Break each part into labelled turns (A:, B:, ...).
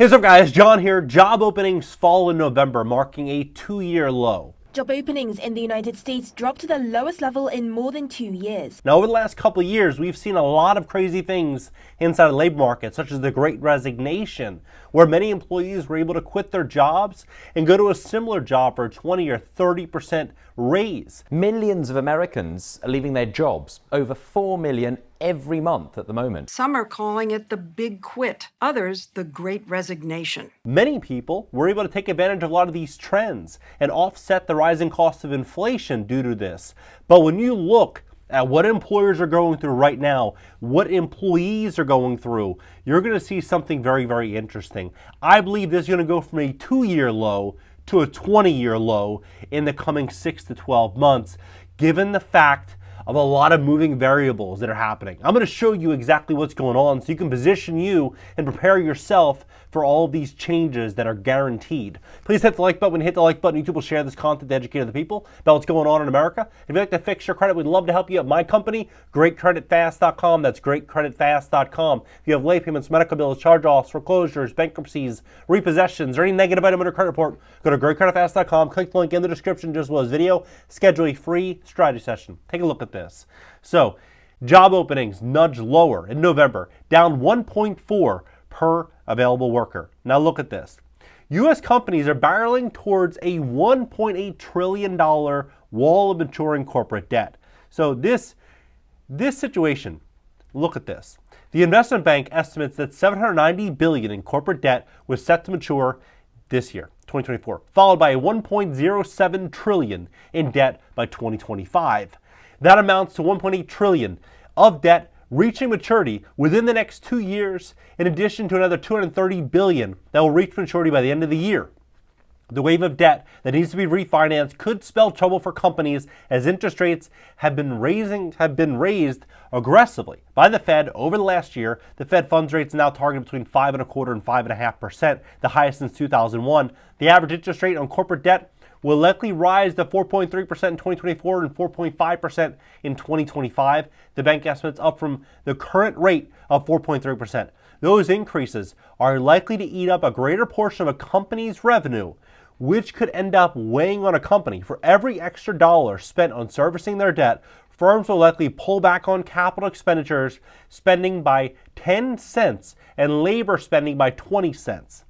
A: Hey, what's up guys, John here. Job openings fall in November, marking a 2-year low.
B: Job openings in the United States dropped to the lowest level in more than 2 years.
A: Now, over the last couple of years, we've seen a lot of crazy things inside the labor market, such as the Great Resignation, where many employees were able to quit their jobs and go to a similar job for a 20 or 30% raise.
C: Millions of Americans are leaving their jobs, over 4 million every month at the moment.
D: Some are calling it the big quit, others the Great Resignation.
A: Many people were able to take advantage of a lot of these trends and offset the rising cost of inflation due to this. But when you look at what employers are going through right now, what employees are going through, you're going to see something very, very interesting. I believe this is going to go from a 2-year low to a 20-year low in the coming 6 to 12 months, given the fact of a lot of moving variables that are happening. I'm going to show you exactly what's going on so you can position you and prepare yourself for all of these changes that are guaranteed. Please hit the like button. When you hit the like button, YouTube will share this content to educate other people about what's going on in America. If you'd like to fix your credit, we'd love to help you at my company, GreatCreditFast.com. That's GreatCreditFast.com. If you have late payments, medical bills, charge-offs, foreclosures, bankruptcies, repossessions, or any negative item on your credit report, go to GreatCreditFast.com. Click the link in the description just below this video. Schedule a free strategy session. Take a look at this. So, job openings nudge lower in November, down 1.4 per available worker. Now look at this. U.S. companies are barreling towards a $1.8 trillion wall of maturing corporate debt. So this situation, look at this. The investment bank estimates that $790 billion in corporate debt was set to mature this year, 2024, followed by a $1.07 trillion in debt by 2025. That amounts to $1.8 trillion of debt reaching maturity within the next 2 years, in addition to another $230 billion that will reach maturity by the end of the year. The wave of debt that needs to be refinanced could spell trouble for companies as interest rates have been raised aggressively by the Fed over the last year. The Fed funds rate is now targeted between 5.25% and 5.5%, the highest since 2001. The average interest rate on corporate debt will likely rise to 4.3% in 2024 and 4.5% in 2025. The bank estimates up from the current rate of 4.3%. Those increases are likely to eat up a greater portion of a company's revenue, which could end up weighing on a company. For every extra dollar spent on servicing their debt, firms will likely pull back on capital expenditures, spending by 10 cents and labor spending by 20 cents.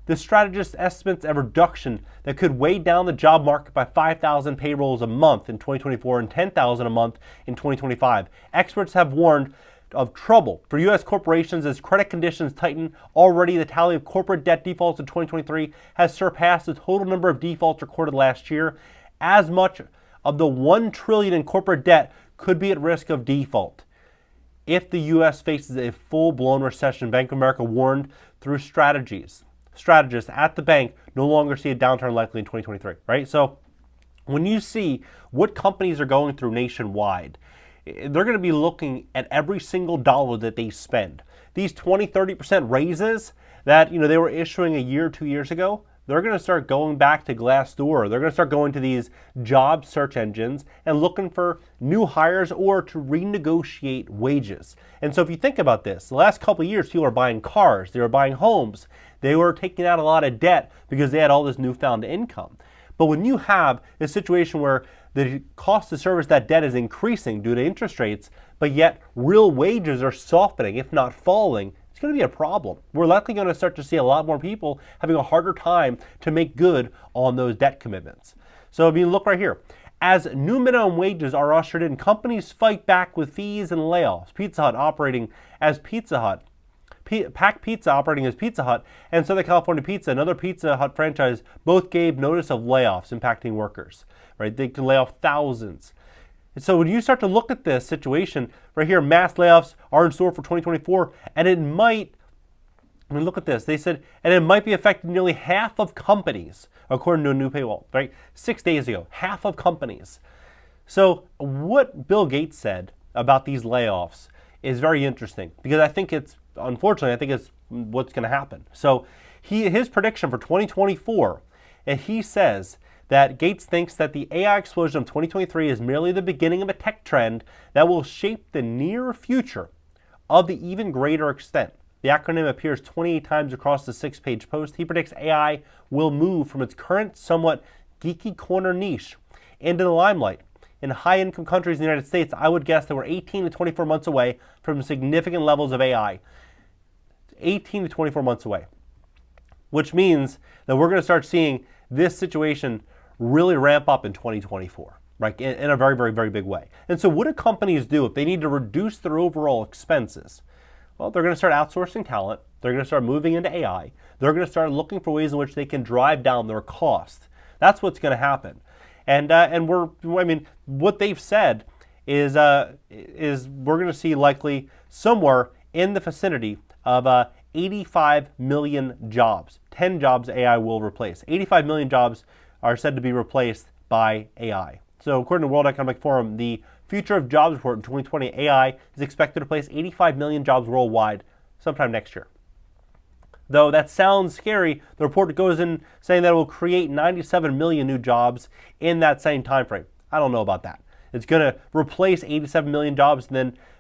A: The strategist estimates a reduction that could weigh down the job market by 5,000 payrolls a month in 2024 and 10,000 a month in 2025. Experts have warned of trouble for U.S. corporations as credit conditions tighten. Already, the tally of corporate debt defaults in 2023 has surpassed the total number of defaults recorded last year. As much of the $1 trillion in corporate debt could be at risk of default if the U.S. faces a full-blown recession. Bank of America warned through strategists at the bank no longer see a downturn likely in 2023, right? So when you see what companies are going through nationwide, they're going to be looking at every single dollar that they spend. These 20-30% raises that they were issuing a year or 2 years ago, they're going to start going back to Glassdoor. They're going to start going to these job search engines and looking for new hires or to renegotiate wages. And so if you think about this, the last couple of years, people are buying cars, they were buying homes, they were taking out a lot of debt because they had all this newfound income. But when you have a situation where the cost to service that debt is increasing due to interest rates, but yet real wages are softening, if not falling, it's going to be a problem. We're likely going to start to see a lot more people having a harder time to make good on those debt commitments. So if you look right here, as new minimum wages are ushered in, companies fight back with fees and layoffs. Pizza Hut operating as Pizza Hut, Pack Pizza operating as Pizza Hut, and Southern California Pizza, another Pizza Hut franchise, both gave notice of layoffs impacting workers. Right, they can lay off thousands. And so when you start to look at this situation right here, mass layoffs are in store for 2024, and it might, look at this, they said, and it might be affecting nearly half of companies, according to a new paywall, right? 6 days ago, half of companies. So what Bill Gates said about these layoffs is very interesting, because unfortunately, I think it's what's going to happen. So his prediction for 2024, and he says that Gates thinks that the AI explosion of 2023 is merely the beginning of a tech trend that will shape the near future of the even greater extent. The acronym appears 28 times across the 6-page post. He predicts AI will move from its current somewhat geeky corner niche into the limelight. In high-income countries in the United States, I would guess that we're 18 to 24 months away from significant levels of AI. 18 to 24 months away. Which means that we're going to start seeing this situation really ramp up in 2024, right? In a very, very, very big way. And so what do companies do if they need to reduce their overall expenses? Well, they're going to start outsourcing talent. They're going to start moving into AI. They're going to start looking for ways in which they can drive down their cost. That's what's going to happen. And what they've said is we're going to see likely somewhere in the vicinity of 85 million jobs. 10 jobs AI will replace. 85 million jobs are said to be replaced by AI. So according to World Economic Forum, the Future of Jobs report in 2020, AI is expected to replace 85 million jobs worldwide sometime next year. Though that sounds scary, the report goes in saying that it will create 97 million new jobs in that same time frame. I don't know about that. It's going to replace 87 million jobs and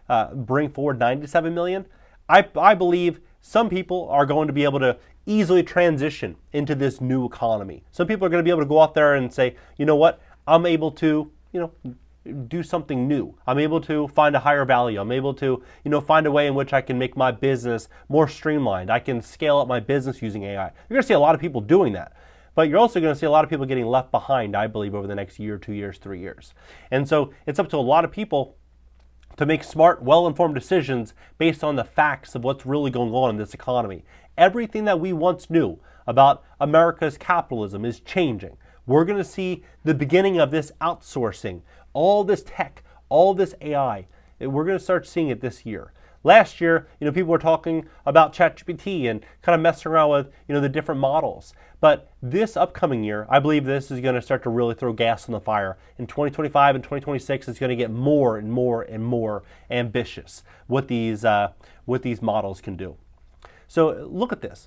A: then bring forward 97 million. I believe some people are going to be able to easily transition into this new economy. Some people are going to be able to go out there and say, you know what, I'm able to, do something new. I'm able to find a higher value. I'm able to, find a way in which I can make my business more streamlined. I can scale up my business using AI. You're going to see a lot of people doing that. But you're also going to see a lot of people getting left behind, I believe, over the next year, 2 years, 3 years. And so it's up to a lot of people to make smart, well-informed decisions based on the facts of what's really going on in this economy. Everything that we once knew about America's capitalism is changing. We're going to see the beginning of this outsourcing, all this tech, all this AI. We're going to start seeing it this year. Last year, people were talking about ChatGPT and kind of messing around with, the different models. But this upcoming year, I believe this is going to start to really throw gas on the fire. In 2025 and 2026, it's going to get more and more and more ambitious what these models can do. So look at this.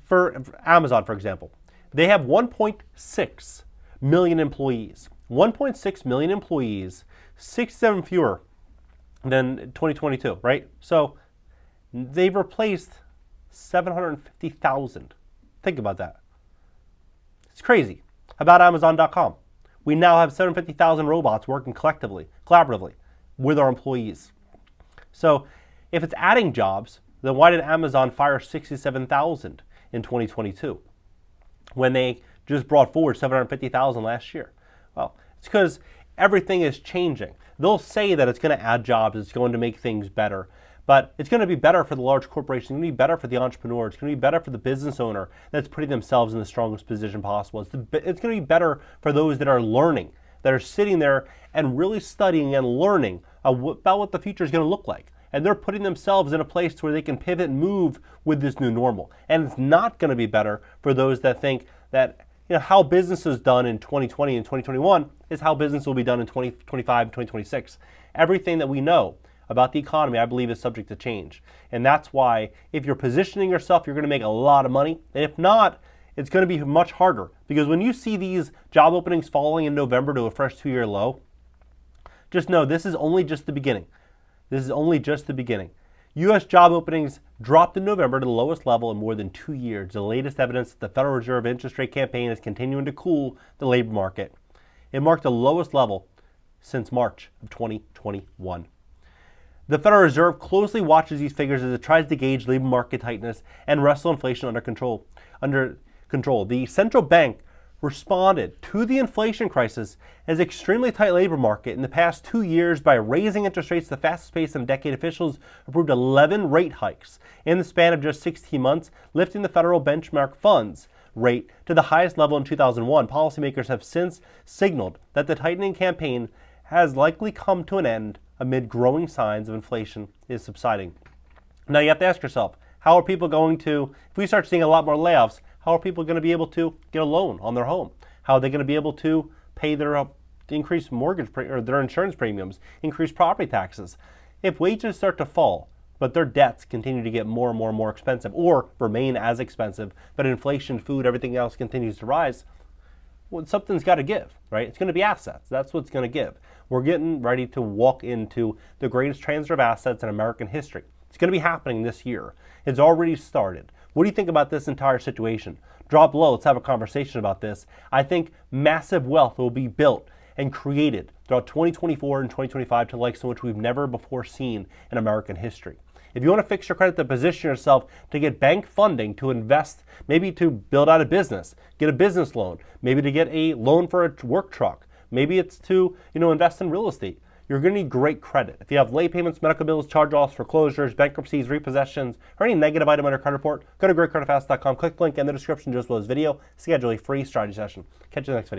A: For Amazon, for example, they have 1.6 million employees. 1.6 million employees, 67 fewer than 2022, right? So they've replaced 750,000. Think about that. It's crazy. About Amazon.com. We now have 750,000 robots working collaboratively with our employees. So if it's adding jobs, then why did Amazon fire 67,000 in 2022 when they just brought forward 750,000 last year? Well, it's because everything is changing. They'll say that it's going to add jobs, it's going to make things better, but it's going to be better for the large corporation, it's going to be better for the entrepreneur, it's going to be better for the business owner that's putting themselves in the strongest position possible. It's going to be better for those that are learning, that are sitting there and really studying and learning about what the future is going to look like. And they're putting themselves in a place where they can pivot and move with this new normal. And it's not going to be better for those that think that how business is done in 2020 and 2021 is how business will be done in 2025 and 2026. Everything that we know about the economy, I believe, is subject to change. And that's why if you're positioning yourself, you're going to make a lot of money. And if not, it's going to be much harder. Because when you see these job openings falling in November to a fresh 2-year low, just know this is only just the beginning. This is only just the beginning. U.S. job openings dropped in November to the lowest level in more than 2 years. The latest evidence that the Federal Reserve interest rate campaign is continuing to cool the labor market. It marked the lowest level since March of 2021. The Federal Reserve closely watches these figures as it tries to gauge labor market tightness and wrestle inflation under control. The central bank responded to the inflation crisis as extremely tight labor market in the past 2 years by raising interest rates the fastest pace in a decade. Officials approved 11 rate hikes in the span of just 16 months, lifting the federal benchmark funds rate to the highest level in 2001. Policymakers have since signaled that the tightening campaign has likely come to an end amid growing signs of inflation is subsiding. Now you have to ask yourself, how are people going to, if we start seeing a lot more layoffs, how are people going to be able to get a loan on their home? How are they going to be able to pay their increased mortgage or their insurance premiums, increase property taxes? If wages start to fall, but their debts continue to get more and more and more expensive or remain as expensive, but inflation, food, everything else continues to rise, well, something's got to give, right? It's going to be assets. That's what's going to give. We're getting ready to walk into the greatest transfer of assets in American history. It's going to be happening this year. It's already started. What do you think about this entire situation? Drop below. Let's have a conversation about this. I think massive wealth will be built and created throughout 2024 and 2025 to likes in which we've never before seen in American history. If you want to fix your credit to position yourself to get bank funding to invest, maybe to build out a business, get a business loan, maybe to get a loan for a work truck, maybe it's to invest in real estate, you're going to need great credit. If you have late payments, medical bills, charge-offs, foreclosures, bankruptcies, repossessions, or any negative item on your credit report, go to GreatCreditFast.com, click the link in the description just below this video, schedule a free strategy session. Catch you in the next video.